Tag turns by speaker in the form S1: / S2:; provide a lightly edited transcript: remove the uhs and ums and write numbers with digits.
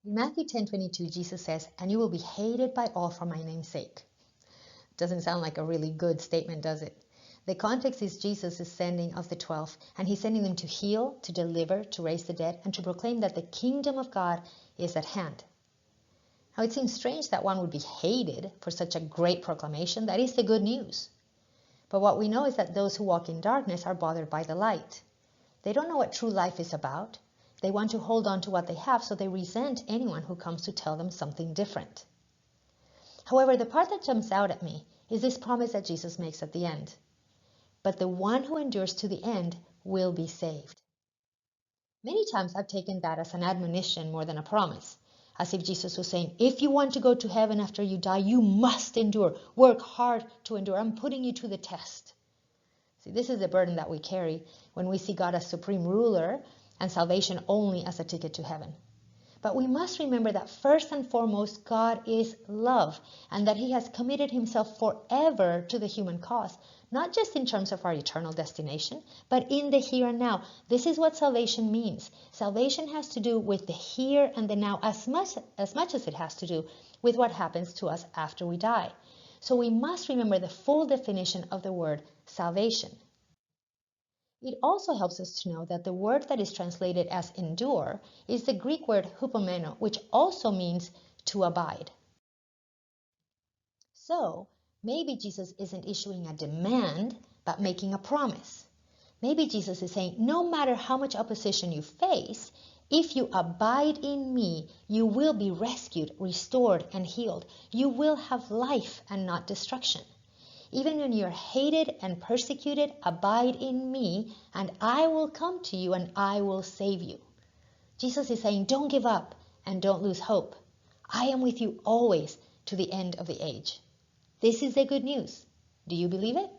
S1: In Matthew 10:22, Jesus says, "And you will be hated by all for my name's sake." Doesn't sound like a really good statement, does it? The context is Jesus is sending of the 12, and he's sending them to heal, to deliver, to raise the dead, and to proclaim that the kingdom of God is at hand. Now, it seems strange that one would be hated for such a great proclamation. That is the good news. But what we know is that those who walk in darkness are bothered by the light. They don't know what true life is about. They want to hold on to what they have, so they resent anyone who comes to tell them something different. However, the part that jumps out at me is this promise that Jesus makes at the end. But the one who endures to the end will be saved. Many times I've taken that as an admonition more than a promise, as if Jesus was saying, if you want to go to heaven after you die, you must endure. Work hard to endure. I'm putting you to the test. See, this is the burden that we carry when we see God as supreme ruler and salvation only as a ticket to heaven. But we must remember that first and foremost, God is love, and that he has committed himself forever to the human cause, not just in terms of our eternal destination, but in the here and now. This is what salvation means. Salvation has to do with the here and the now as much as it has to do with what happens to us after we die. So we must remember the full definition of the word salvation. It also helps us to know that the word that is translated as endure is the Greek word hupomeno, which also means to abide. So, maybe Jesus isn't issuing a demand, but making a promise. Maybe Jesus is saying, no matter how much opposition you face, if you abide in me, you will be rescued, restored, and healed. You will have life and not destruction. Even when you're hated and persecuted, abide in me, and I will come to you and I will save you. Jesus is saying, don't give up and don't lose hope. I am with you always to the end of the age. This is the good news. Do you believe it?